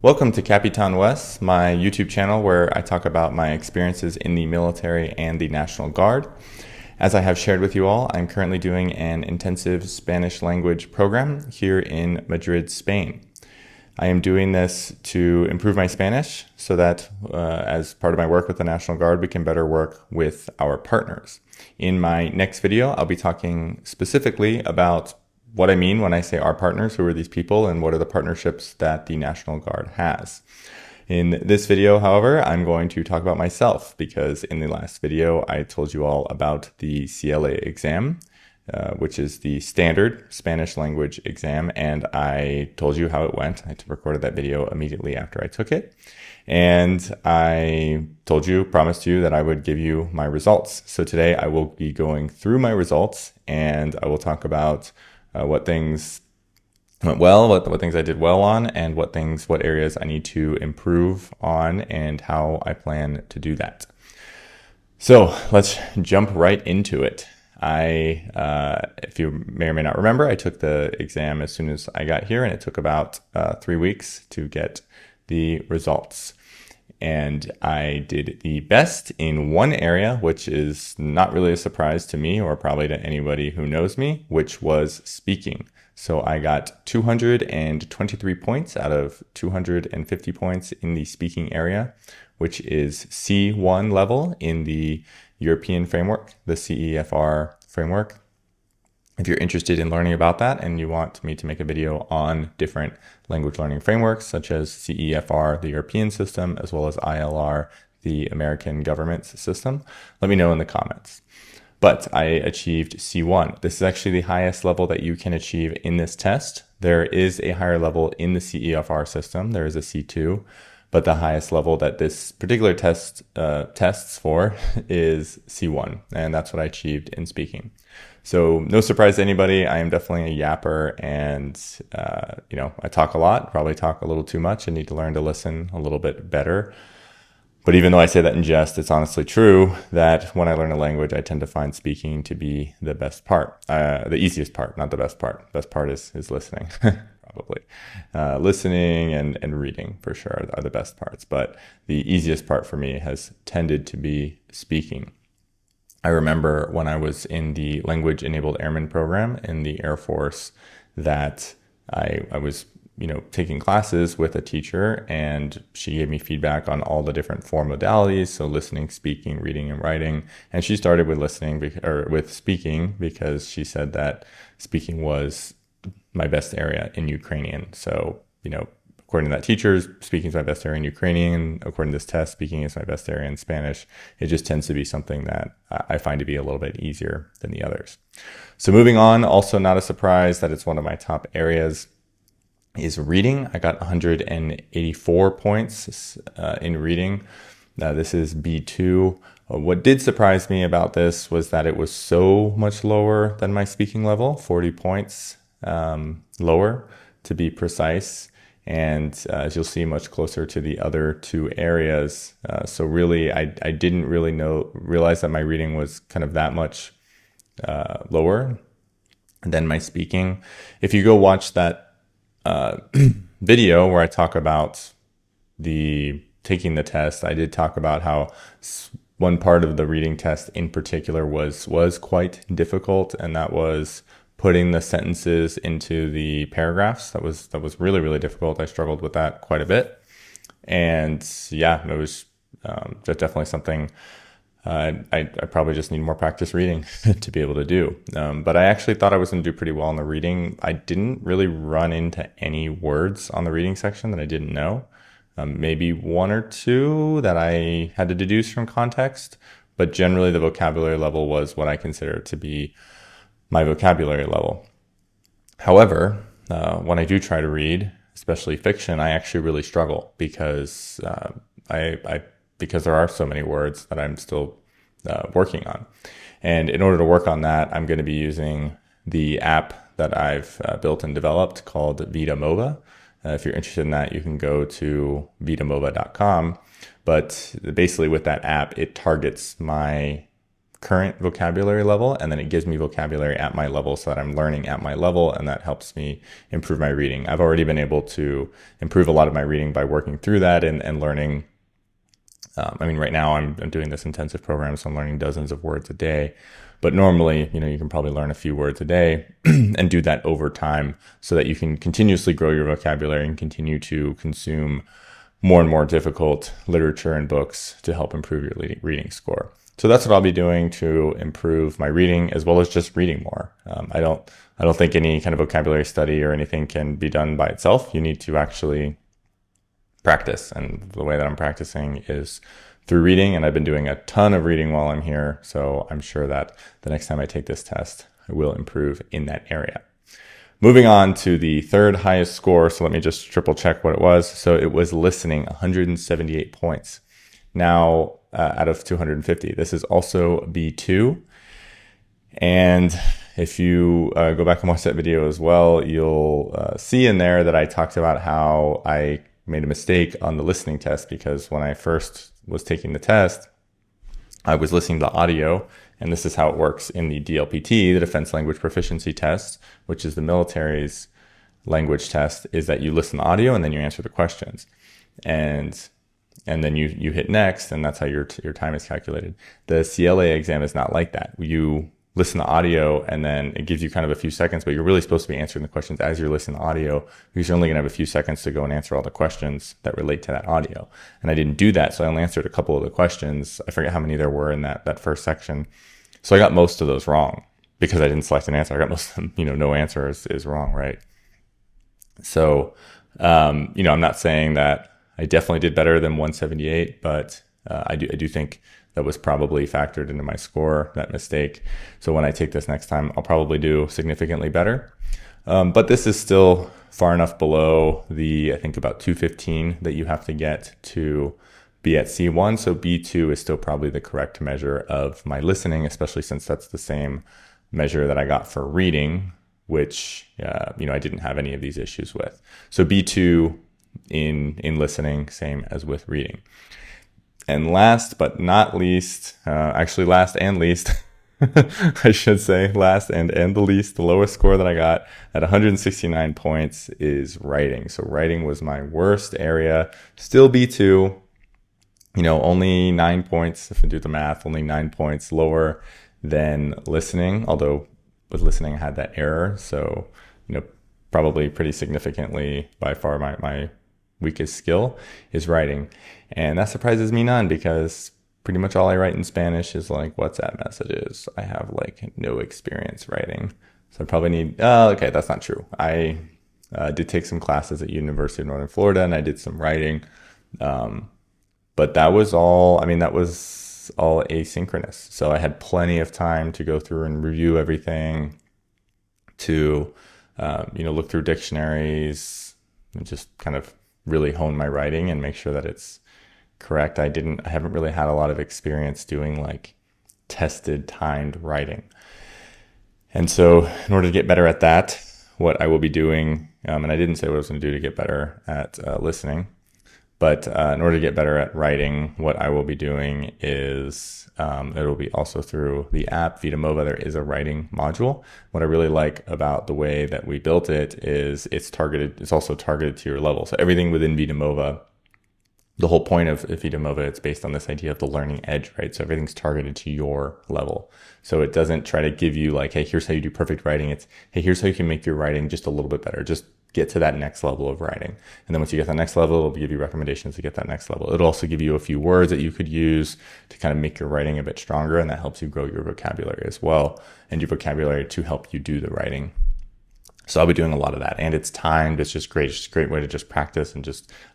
Welcome to Capitan West, my YouTube channel where I talk about my experiences in the military and the National Guard. As I have shared with you all, I'm currently doing an intensive Spanish language program here in Madrid, Spain. I am doing this to improve my Spanish so that as part of my work with the National Guard, we can better work with our partners. In my next video, I'll be talking specifically about what I mean when I say our partners, who are these people, and what are the partnerships that the National Guard has. In this video, however, I'm going to talk about myself because in the last video, I told you all about the SIELE exam, which is the standard Spanish language exam, and I told you how it went. I recorded that video immediately after I took it, and I promised you that I would give you my results. So today I will be going through my results, and I will talk about what things went well, what things I did well on, and what areas I need to improve on, and how I plan to do that. So let's jump right into it. If you may or may not remember, I took the exam as soon as I got here, and it took about 3 weeks to get the results. And I did the best in one area, which is not really a surprise to me or probably to anybody who knows me, which was speaking. So I got 223 points out of 250 points in the speaking area, which is C1 level in the European framework, the CEFR framework. If you're interested in learning about that and you want me to make a video on different language learning frameworks, such as CEFR, the European system, as well as ILR, the American government's system, let me know in the comments. But I achieved C1. This is actually the highest level that you can achieve in this test. There is a higher level in the CEFR system. There is a C2, but the highest level that this particular test tests for is C1, and that's what I achieved in speaking. So no surprise to anybody, I am definitely a yapper, and I talk a lot, probably talk a little too much, and need to learn to listen a little bit better. But even though I say that in jest, it's honestly true that when I learn a language, I tend to find speaking to be the best part, the easiest part, not the best part. Best part is listening, probably. Listening and reading for sure are the best parts, but the easiest part for me has tended to be speaking. I remember when I was in the Language Enabled Airman program in the Air Force that I was taking classes with a teacher, and she gave me feedback on all the different four modalities. So listening, speaking, reading, and writing. And she started with with speaking because she said that speaking was my best area in Ukrainian. So, according to that teacher, speaking is my best area in Ukrainian. According to this test, speaking is my best area in Spanish. It just tends to be something that I find to be a little bit easier than the others. So moving on, also not a surprise that it's one of my top areas is reading. I got 184 points in reading. This is B2. What did surprise me about this was that it was so much lower than my speaking level, 40 points lower to be precise. And as you'll see, much closer to the other two areas. So really, I didn't really realize that my reading was kind of that much lower than my speaking. If you go watch that video where I talk about taking the test, I did talk about how one part of the reading test in particular was quite difficult, and that was putting the sentences into the paragraphs. That was really, really difficult. I struggled with that quite a bit. And yeah, it was definitely something I probably just need more practice reading to be able to do. But I actually thought I was going to do pretty well on the reading. I didn't really run into any words on the reading section that I didn't know. Maybe one or two that I had to deduce from context, but generally the vocabulary level was what I consider to be my vocabulary level. However, when I do try to read, especially fiction, I actually really struggle because because there are so many words that I'm still working on. And in order to work on that, I'm going to be using the app that I've built and developed called VitaMova. If you're interested in that, you can go to vitamova.com. But basically with that app, it targets my current vocabulary level, and then it gives me vocabulary at my level so that I'm learning at my level, and that helps me improve my reading. I've already been able to improve a lot of my reading by working through that and learning. Right now I'm doing this intensive program, so I'm learning dozens of words a day. But normally, you can probably learn a few words a day and do that over time so that you can continuously grow your vocabulary and continue to consume more and more difficult literature and books to help improve your reading score. So that's what I'll be doing to improve my reading, as well as just reading more. I don't think any kind of vocabulary study or anything can be done by itself. You need to actually practice, and the way that I'm practicing is through reading, and I've been doing a ton of reading while I'm here, so I'm sure that the next time I take this test, I will improve in that area. Moving on to the third highest score, so let me just triple check what it was. So it was listening, 178 points. Now, out of 250, this is also B2, and if you go back and watch that video as well, you'll see in there that I talked about how I made a mistake on the listening test, because when I first was taking the test, I was listening to the audio, and this is how it works in the DLPT, the Defense Language Proficiency Test, which is the military's language test, is that you listen to audio and then you answer the questions. And then you hit next, and that's how your time is calculated. The SIELE exam is not like that. You listen to audio, and then it gives you kind of a few seconds, but you're really supposed to be answering the questions as you're listening to audio, because you're only going to have a few seconds to go and answer all the questions that relate to that audio. And I didn't do that, so I only answered a couple of the questions. I forget how many there were in that first section. So I got most of those wrong because I didn't select an answer. I got most of them, no answer is wrong, right? So, I'm not saying that I definitely did better than 178, but I do think that was probably factored into my score, that mistake. So when I take this next time, I'll probably do significantly better. But this is still far enough below I think about 215 that you have to get to be at C1. So B2 is still probably the correct measure of my listening, especially since that's the same measure that I got for reading, which, I didn't have any of these issues with. So B2 in listening, same as with reading. And last but not least, actually last and least, I should say last and the least, the lowest score that I got at 169 points is writing. So writing was my worst area, still B2, only 9 points, if I do the math, only 9 points lower than listening, although with listening I had that error. So, probably pretty significantly by far my weakest skill is writing. And that surprises me none, because pretty much all I write in Spanish is like WhatsApp messages. I have like no experience writing. So I probably need, okay, that's not true. I did take some classes at University of Northern Florida, and I did some writing. But that was all asynchronous. So I had plenty of time to go through and review everything, to, look through dictionaries and just kind of really hone my writing and make sure that it's correct. I haven't really had a lot of experience doing like tested timed writing. And so in order to get better at that, what I will be doing, and I didn't say what I was going to do to get better at listening, but in order to get better at writing, what I will be doing is it'll be also through the app VitaMova. There is a writing module. What I really like about the way that we built it is it's also targeted to your level. So everything within VitaMova, the whole point of VitaMova, it's based on this idea of the learning edge, right? So everything's targeted to your level. So it doesn't try to give you like, hey, here's how you do perfect writing. It's, hey, here's how you can make your writing just a little bit better. Just get to that next level of writing. And then once you get to that next level, it'll give you recommendations to get that next level. It'll also give you a few words that you could use to kind of make your writing a bit stronger. And that helps you grow your vocabulary as well, and your vocabulary to help you do the writing. So I'll be doing a lot of that, and it's timed. It's just great. It's just a great way to just practice, and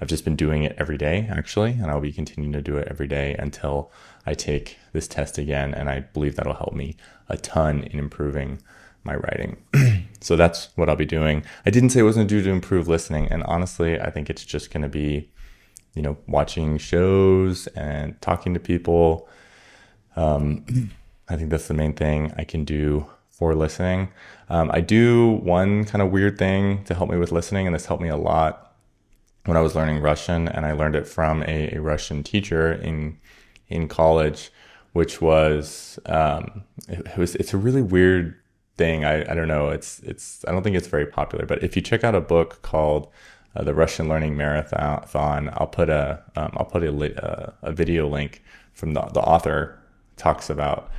I've just been doing it every day actually. And I'll be continuing to do it every day until I take this test again. And I believe that'll help me a ton in improving my writing. So that's what I'll be doing. I didn't say it wasn't due to improve listening. And honestly, I think it's just going to be, watching shows and talking to people. I think that's the main thing I can do for listening. I do one kind of weird thing to help me with listening, and this helped me a lot when I was learning Russian, and I learned it from a Russian teacher in college, which was, it's a really weird thing. I don't know. I don't think it's very popular, but if you check out a book called the Russian Learning Marathon, I'll put a video link from the author talks about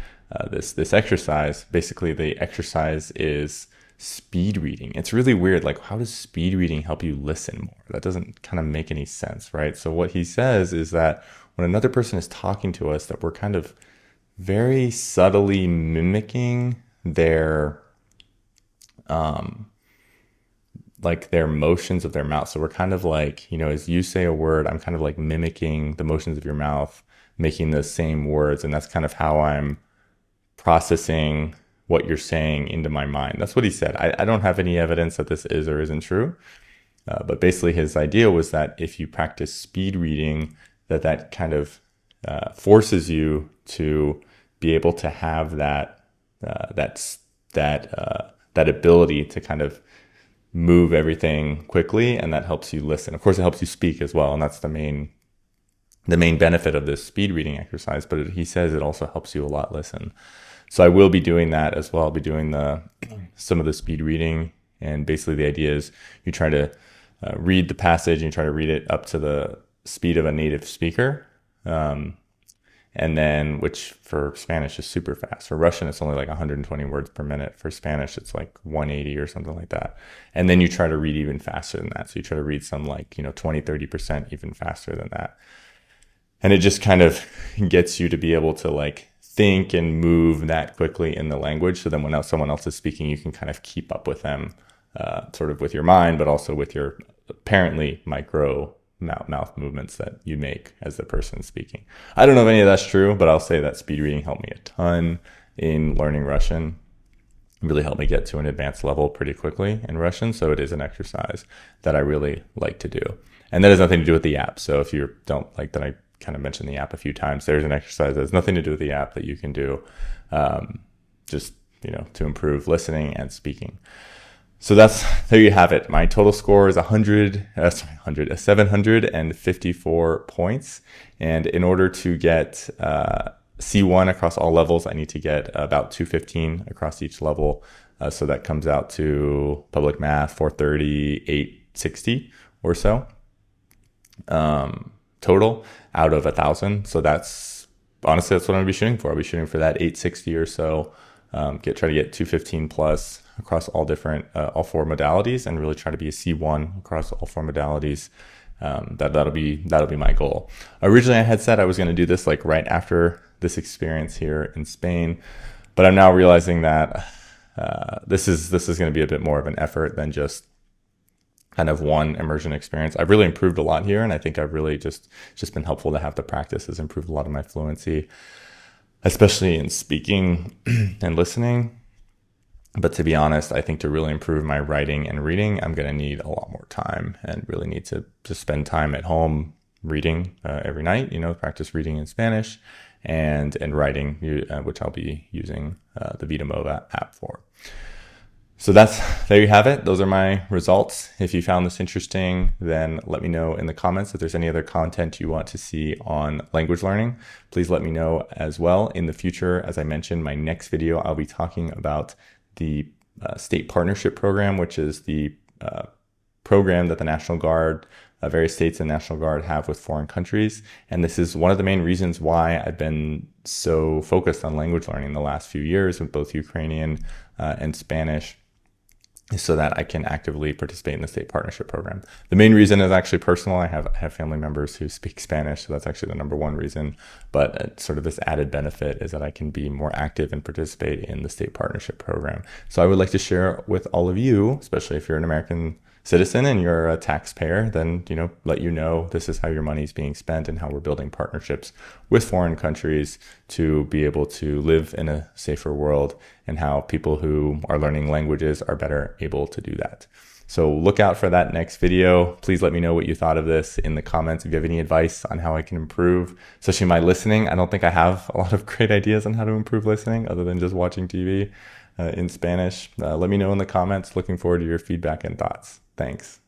this exercise. Basically, the exercise is speed reading. It's really weird. Like, how does speed reading help you listen more? That doesn't kind of make any sense, right? So what he says is that when another person is talking to us, that we're kind of very subtly mimicking their like their motions of their mouth. So we're kind of like, as you say a word, I'm kind of like mimicking the motions of your mouth, making the same words. And that's kind of how I'm processing what you're saying into my mind. That's what he said. I don't have any evidence that this is or isn't true. But basically his idea was that if you practice speed reading, that kind of forces you to be able to have that ability to kind of move everything quickly, and that helps you listen. Of course, it helps you speak as well, and that's the main benefit of this speed reading exercise. But he says it also helps you a lot listen. So I will be doing that as well. I'll be doing some of the speed reading, and basically the idea is you try to read the passage and you try to read it up to the speed of a native speaker. And then, which for Spanish is super fast. For Russian, it's only like 120 words per minute. For Spanish, it's like 180 or something like that. And then you try to read even faster than that. So you try to read some like, 20, 30% even faster than that. And it just kind of gets you to be able to like think and move that quickly in the language. So then when someone else is speaking, you can kind of keep up with them, sort of with your mind, but also with your apparently micro mouth movements that you make as the person speaking. I don't know if any of that's true, but I'll say that speed reading helped me a ton in learning Russian. It really helped me get to an advanced level pretty quickly in Russian. So it is an exercise that I really like to do. And that has nothing to do with the app. So if you don't like that, I kind of mentioned the app a few times, there's an exercise that has nothing to do with the app that you can do just, to improve listening and speaking. So there you have it. My total score is 754 points. And in order to get C1 across all levels, I need to get about 215 across each level. So that comes out to public math, 430, 860 or so total out of 1,000. So honestly, that's what I'm gonna be shooting for. I'll be shooting for that 860 or so. Try to get 215 plus across all four modalities, and really try to be a C1 across all four modalities. That'll be my goal. Originally, I had said I was going to do this like right after this experience here in Spain, but I'm now realizing that this is going to be a bit more of an effort than just kind of one immersion experience. I've really improved a lot here, and I think I've really just been helpful to have the practice. Has improved a lot of my fluency, especially in speaking and listening. But to be honest, I think to really improve my writing and reading, I'm going to need a lot more time, and really need to spend time at home reading every night, practice reading in Spanish and writing, which I'll be using the VitaMova app for. So there you have it. Those are my results. If you found this interesting, then let me know in the comments. If there's any other content you want to see on language learning, please let me know as well. In the future, as I mentioned, my next video, I'll be talking about the state partnership program, which is the program that the National Guard, various states and National Guard have with foreign countries. And this is one of the main reasons why I've been so focused on language learning the last few years with both Ukrainian and Spanish, so that I can actively participate in the state partnership program. The main reason is actually personal. I have family members who speak Spanish, so that's actually the number one reason. But sort of this added benefit is that I can be more active and participate in the state partnership program. So I would like to share with all of you, especially if you're an American citizen and you're a taxpayer, then let you know this is how your money is being spent and how we're building partnerships with foreign countries to be able to live in a safer world, and how people who are learning languages are better able to do that. So look out for that next video. Please let me know what you thought of this in the comments. If you have any advice on how I can improve, especially my listening. I don't think I have a lot of great ideas on how to improve listening other than just watching TV in Spanish. Let me know in the comments. Looking forward to your feedback and thoughts. Thanks.